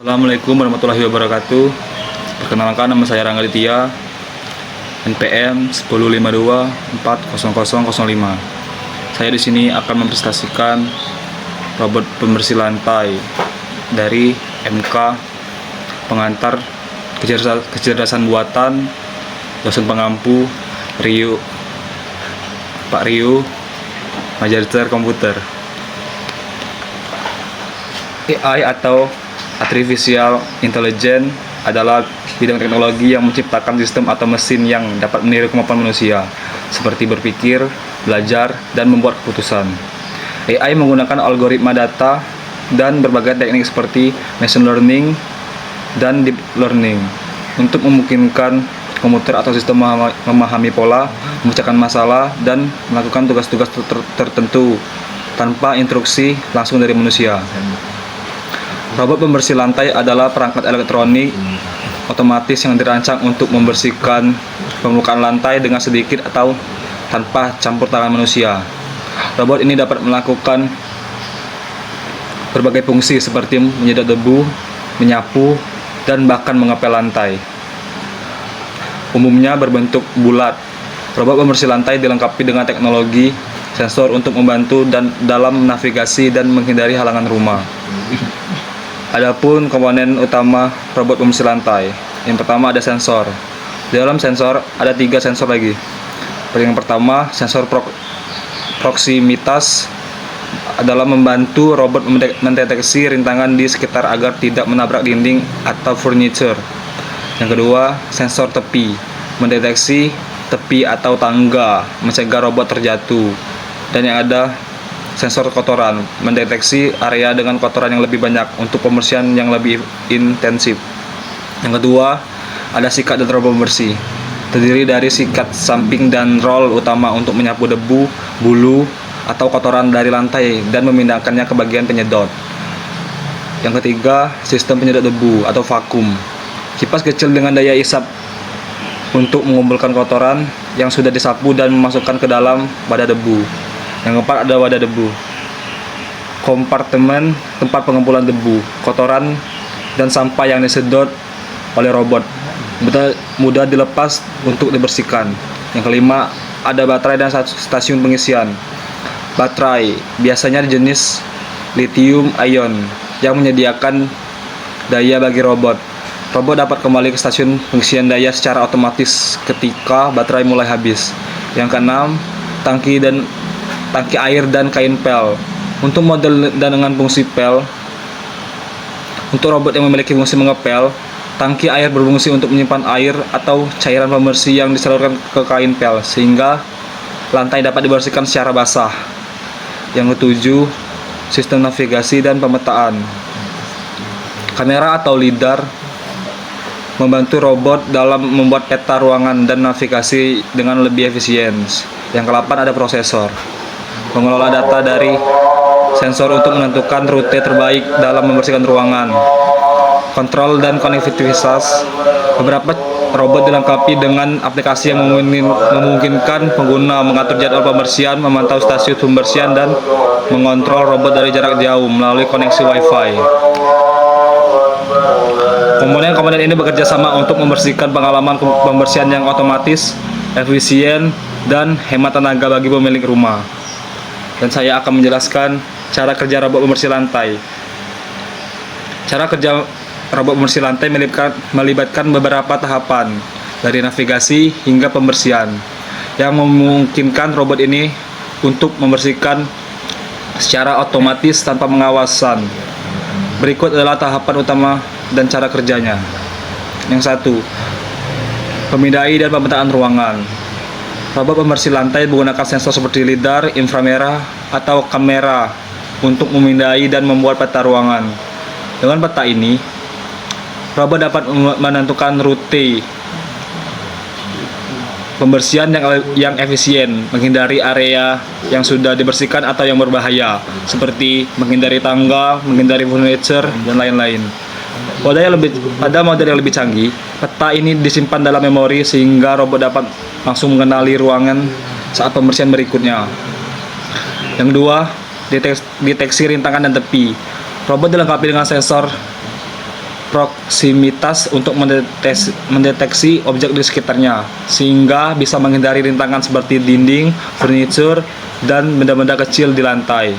Assalamualaikum warahmatullahi wabarakatuh. Perkenalkan, nama saya Rangga Ditya, NPM 105240005. Saya di sini akan mempresentasikan robot pembersih lantai dari MK pengantar kecerdasan buatan dosen pengampu Pak Rio, Magister Komputer. AI atau Artificial Intelligence adalah bidang teknologi yang menciptakan sistem atau mesin yang dapat meniru kemampuan manusia, seperti berpikir, belajar, dan membuat keputusan. AI menggunakan algoritma data dan berbagai teknik seperti machine learning dan deep learning untuk memungkinkan komputer atau sistem memahami pola, memecahkan masalah, dan melakukan tugas-tugas tertentu tanpa instruksi langsung dari manusia. Robot pembersih lantai adalah perangkat elektronik otomatis yang dirancang untuk membersihkan permukaan lantai dengan sedikit atau tanpa campur tangan manusia. Robot ini dapat melakukan berbagai fungsi seperti menyedot debu, menyapu, dan bahkan mengepel lantai. Umumnya berbentuk bulat. Robot pembersih lantai dilengkapi dengan teknologi sensor untuk membantu dalam navigasi dan menghindari halangan rumah. Adapun komponen utama robot pembersih lantai, yang pertama ada sensor. Di dalam sensor ada 3 sensor lagi. Yang pertama, sensor proximitas adalah membantu robot mendeteksi rintangan di sekitar agar tidak menabrak dinding atau furniture. Yang kedua, sensor tepi, mendeteksi tepi atau tangga, mencegah robot terjatuh. Dan yang ada sensor kotoran, mendeteksi area dengan kotoran yang lebih banyak untuk pembersihan yang lebih intensif. Yang kedua, ada sikat dan robot pembersih, terdiri dari sikat samping dan roll utama untuk menyapu debu, bulu, atau kotoran dari lantai dan memindahkannya ke bagian penyedot. Yang ketiga, sistem penyedot debu atau vakum, kipas kecil dengan daya isap untuk mengumpulkan kotoran yang sudah disapu dan memasukkan ke dalam wadah debu. Yang keempat ada wadah debu, kompartemen tempat pengumpulan debu, kotoran, dan sampah yang disedot oleh robot, mudah dilepas untuk dibersihkan. Yang kelima ada baterai dan stasiun pengisian. Baterai biasanya jenis lithium ion yang menyediakan daya bagi robot. Robot dapat kembali ke stasiun pengisian daya secara otomatis ketika baterai mulai habis. Yang keenam, tangki air dan kain pel. Untuk model dan dengan fungsi pel, untuk robot yang memiliki fungsi mengepel, tangki air berfungsi untuk menyimpan air atau cairan pembersih yang disalurkan ke kain pel sehingga lantai dapat dibersihkan secara basah. Yang ketujuh, sistem navigasi dan pemetaan. Kamera atau lidar membantu robot dalam membuat peta ruangan dan navigasi dengan lebih efisien. Yang ke-8 ada prosesor, mengelola data dari sensor untuk menentukan rute terbaik dalam membersihkan ruangan. Kontrol dan konektivitas, beberapa robot dilengkapi dengan aplikasi yang memungkinkan pengguna mengatur jadwal pembersihan, memantau stasiun pembersihan, dan mengontrol robot dari jarak jauh melalui koneksi Wi-Fi. Komponen-komponen ini bekerja sama untuk membersihkan pengalaman pembersihan yang otomatis, efisien, dan hemat tenaga bagi pemilik rumah. Dan saya akan menjelaskan cara kerja robot pembersih lantai. Cara kerja robot pembersih lantai melibatkan beberapa tahapan, dari navigasi hingga pembersihan, yang memungkinkan robot ini untuk membersihkan secara otomatis tanpa pengawasan. Berikut adalah tahapan utama dan cara kerjanya. Yang 1, pemindai dan pemetaan ruangan. Robot pembersih lantai menggunakan sensor seperti lidar, inframerah, atau kamera untuk memindai dan membuat peta ruangan. Dengan peta ini, robot dapat menentukan rute pembersihan yang efisien, menghindari area yang sudah dibersihkan atau yang berbahaya, seperti menghindari tangga, menghindari furniture, dan lain-lain. Pada model yang lebih canggih, peta ini disimpan dalam memori sehingga robot dapat langsung mengenali ruangan saat pembersihan berikutnya. Yang 2, deteksi rintangan dan tepi. Robot dilengkapi dengan sensor proximitas untuk mendeteksi objek di sekitarnya, sehingga bisa menghindari rintangan seperti dinding, furniture, dan benda-benda kecil di lantai.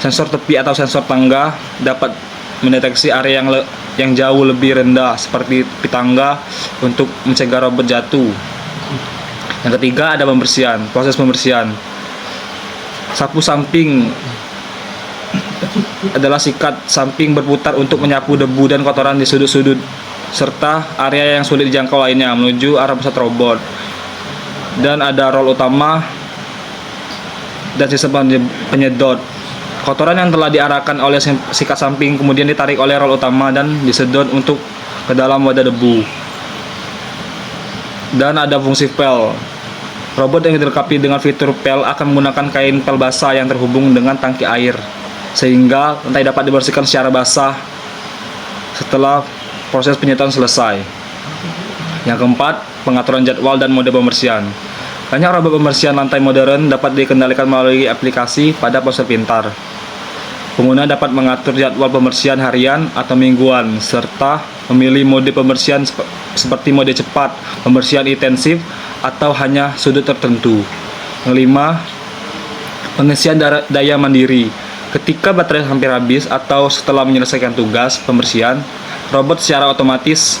Sensor tepi atau sensor tangga dapat mendeteksi area yang jauh lebih rendah seperti tepi tangga untuk mencegah robot jatuh. Yang ketiga ada pembersihan, proses pembersihan. Sapu samping adalah sikat samping berputar untuk menyapu debu dan kotoran di sudut-sudut serta area yang sulit dijangkau lainnya menuju arah pusat robot. Dan ada roll utama dan sistem penyedot. Kotoran yang telah diarahkan oleh sikat samping kemudian ditarik oleh roll utama dan disedot untuk ke dalam wadah debu. Dan ada fungsi pel. Robot yang dilengkapi dengan fitur pel akan menggunakan kain pel basah yang terhubung dengan tangki air, sehingga lantai dapat dibersihkan secara basah setelah proses penyedotan selesai. Yang keempat, pengaturan jadwal dan mode pembersihan. Banyak robot pembersihan lantai modern dapat dikendalikan melalui aplikasi pada ponsel pintar. Pengguna dapat mengatur jadwal pembersihan harian atau mingguan, serta memilih mode pembersihan seperti mode cepat, pembersihan intensif, atau hanya sudut tertentu. Yang kelima, pengisian daya mandiri. Ketika baterai hampir habis atau setelah menyelesaikan tugas pembersihan, robot secara otomatis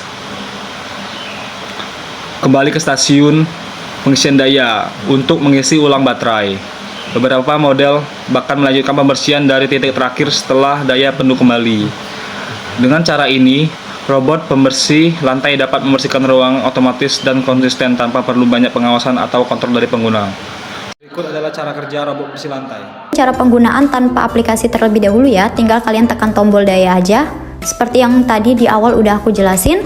kembali ke stasiun pengisian daya untuk mengisi ulang baterai. Beberapa model bahkan melanjutkan pembersihan dari titik terakhir setelah daya penuh kembali. Dengan cara ini, robot pembersih lantai dapat membersihkan ruang otomatis dan konsisten tanpa perlu banyak pengawasan atau kontrol dari pengguna. Berikut adalah cara kerja robot bersih lantai. Cara penggunaan tanpa aplikasi terlebih dahulu ya, tinggal kalian tekan tombol daya aja. Seperti yang tadi di awal udah aku jelasin.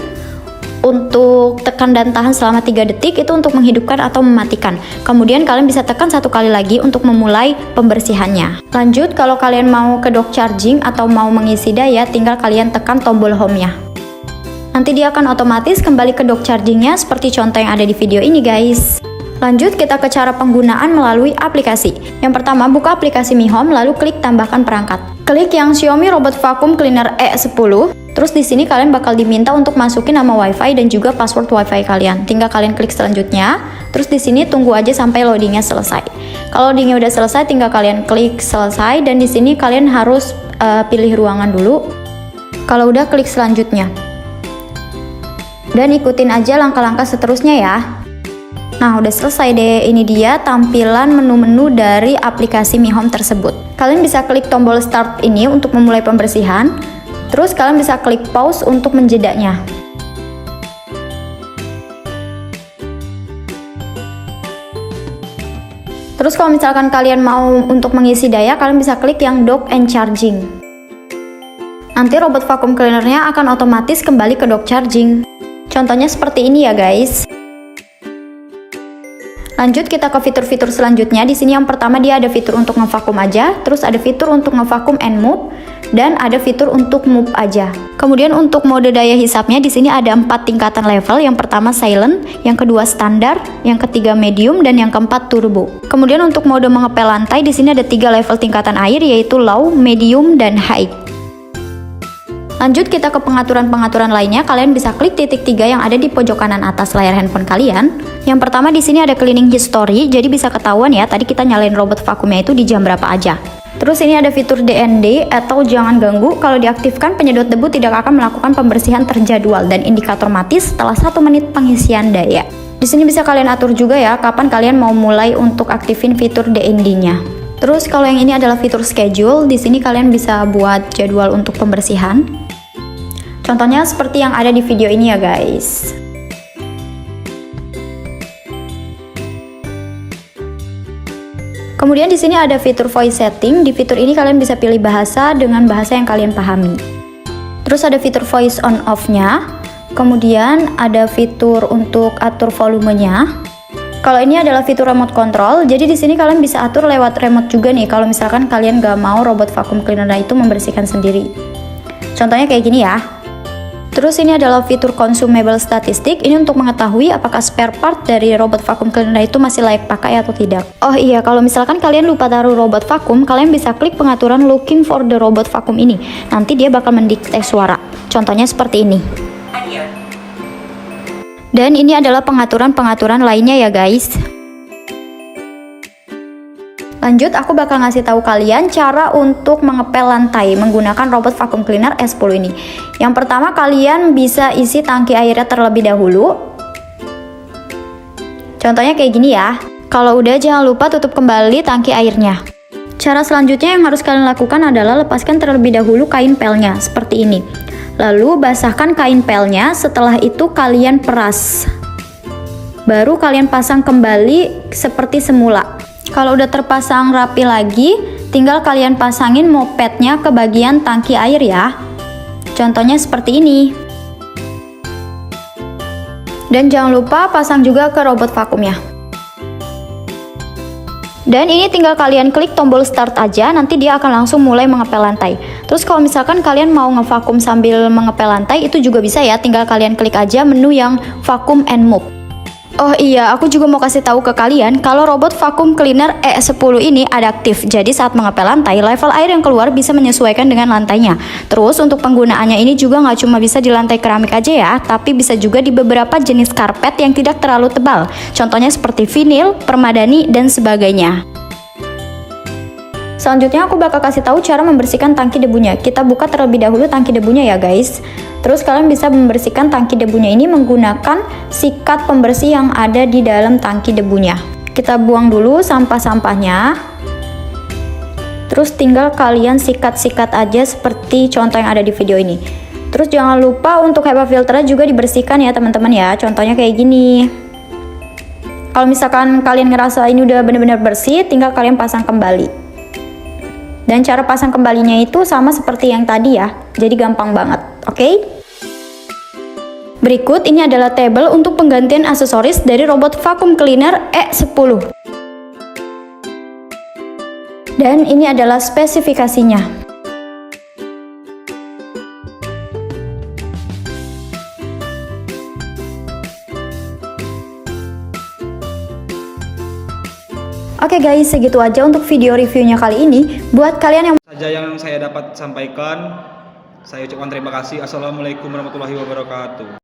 Untuk tekan dan tahan selama 3 detik itu untuk menghidupkan atau mematikan. Kemudian kalian bisa tekan 1 kali lagi untuk memulai pembersihannya. Lanjut, kalau kalian mau ke dock charging atau mau mengisi daya, tinggal kalian tekan tombol home-nya. Nanti dia akan otomatis kembali ke dock chargingnya seperti contoh yang ada di video ini guys. Lanjut kita ke cara penggunaan melalui aplikasi. Yang pertama, buka aplikasi Mi Home lalu klik tambahkan perangkat. Klik yang Xiaomi Robot Vacuum Cleaner E10. Terus di sini kalian bakal diminta untuk masukin nama WiFi dan juga password WiFi kalian. Tinggal kalian klik selanjutnya. Terus di sini tunggu aja sampai loadingnya selesai. Kalau loadingnya udah selesai, tinggal kalian klik selesai dan di sini kalian harus pilih ruangan dulu. Kalau udah, klik selanjutnya. Dan ikutin aja langkah-langkah seterusnya ya. Nah, udah selesai deh. Ini dia tampilan menu-menu dari aplikasi Mi Home tersebut. Kalian bisa klik tombol start ini untuk memulai pembersihan. Terus kalian bisa klik pause untuk menjedanya. Terus kalau misalkan kalian mau untuk mengisi daya, kalian bisa klik yang dock and charging. Nanti robot vacuum cleanernya akan otomatis kembali ke dock charging. Contohnya seperti ini ya guys. Lanjut kita ke fitur-fitur selanjutnya. Di sini yang pertama dia ada fitur untuk ngevakum aja, terus ada fitur untuk ngevakum and move, dan ada fitur untuk move aja. Kemudian untuk mode daya hisapnya di sini ada 4 tingkatan level. Yang pertama silent, yang kedua standar, yang ketiga medium, dan yang keempat turbo. Kemudian untuk mode mengepel lantai di sini ada 3 level tingkatan air yaitu low, medium, dan high. Lanjut kita ke pengaturan-pengaturan lainnya. Kalian bisa klik titik 3 yang ada di pojok kanan atas layar handphone kalian. Yang pertama di sini ada cleaning history, jadi bisa ketahuan ya tadi kita nyalain robot vakumnya itu di jam berapa aja. Terus ini ada fitur DND atau jangan ganggu. Kalau diaktifkan, penyedot debu tidak akan melakukan pembersihan terjadwal dan indikator mati setelah 1 menit pengisian daya. Di sini bisa kalian atur juga ya kapan kalian mau mulai untuk aktifin fitur DND-nya. Terus kalau yang ini adalah fitur schedule, di sini kalian bisa buat jadwal untuk pembersihan. Contohnya seperti yang ada di video ini ya guys. Kemudian di sini ada fitur voice setting. Di fitur ini kalian bisa pilih bahasa dengan bahasa yang kalian pahami. Terus ada fitur voice on off-nya. Kemudian ada fitur untuk atur volumenya. Kalau ini adalah fitur remote control. Jadi di sini kalian bisa atur lewat remote juga nih. Kalau misalkan kalian gak mau robot vacuum cleaner itu membersihkan sendiri. Contohnya kayak gini ya. Terus ini adalah fitur consumable statistik. Ini untuk mengetahui apakah spare part dari robot vacuum cleaner itu masih layak pakai atau tidak. Oh iya, kalau misalkan kalian lupa taruh robot vacuum, kalian bisa klik pengaturan looking for the robot vacuum ini. Nanti dia bakal mendikte suara. Contohnya seperti ini. Dan ini adalah pengaturan-pengaturan lainnya ya guys. Lanjut, aku bakal ngasih tahu kalian cara untuk mengepel lantai menggunakan robot vacuum cleaner S10 ini. Yang pertama, kalian bisa isi tangki airnya terlebih dahulu. Contohnya kayak gini ya. Kalau udah, jangan lupa tutup kembali tangki airnya. Cara selanjutnya yang harus kalian lakukan adalah lepaskan terlebih dahulu kain pelnya, seperti ini. Lalu basahkan kain pelnya, setelah itu kalian peras. Baru kalian pasang kembali seperti semula. Kalau udah terpasang rapi lagi, tinggal kalian pasangin mopednya ke bagian tangki air ya. Contohnya seperti ini. Dan jangan lupa pasang juga ke robot vakumnya. Dan ini tinggal kalian klik tombol start aja, nanti dia akan langsung mulai mengepel lantai. Terus kalau misalkan kalian mau ngevakum sambil mengepel lantai, itu juga bisa ya, tinggal kalian klik aja menu yang vacuum and mop. Oh iya, aku juga mau kasih tahu ke kalian kalau robot vacuum cleaner E10 ini adaptif. Jadi saat mengepel lantai, level air yang keluar bisa menyesuaikan dengan lantainya. Terus untuk penggunaannya ini juga nggak cuma bisa di lantai keramik aja ya, tapi bisa juga di beberapa jenis karpet yang tidak terlalu tebal. Contohnya seperti vinil, permadani, dan sebagainya. Selanjutnya aku bakal kasih tahu cara membersihkan tangki debunya. Kita buka terlebih dahulu tangki debunya ya guys. Terus kalian bisa membersihkan tangki debunya ini menggunakan sikat pembersih yang ada di dalam tangki debunya. Kita buang dulu sampah-sampahnya. Terus tinggal kalian sikat-sikat aja seperti contoh yang ada di video ini. Terus jangan lupa untuk HEPA filternya juga dibersihkan ya teman-teman ya. Contohnya kayak gini. Kalau misalkan kalian ngerasa ini udah benar-benar bersih, tinggal kalian pasang kembali. Dan cara pasang kembalinya itu sama seperti yang tadi ya, jadi gampang banget, oke? Berikut ini adalah tabel untuk penggantian aksesoris dari robot vacuum cleaner E10. Dan ini adalah spesifikasinya. Oke guys, segitu aja untuk video reviewnya kali ini. Buat kalian yang Saja yang saya dapat sampaikan, saya ucapkan terima kasih. Assalamualaikum warahmatullahi wabarakatuh.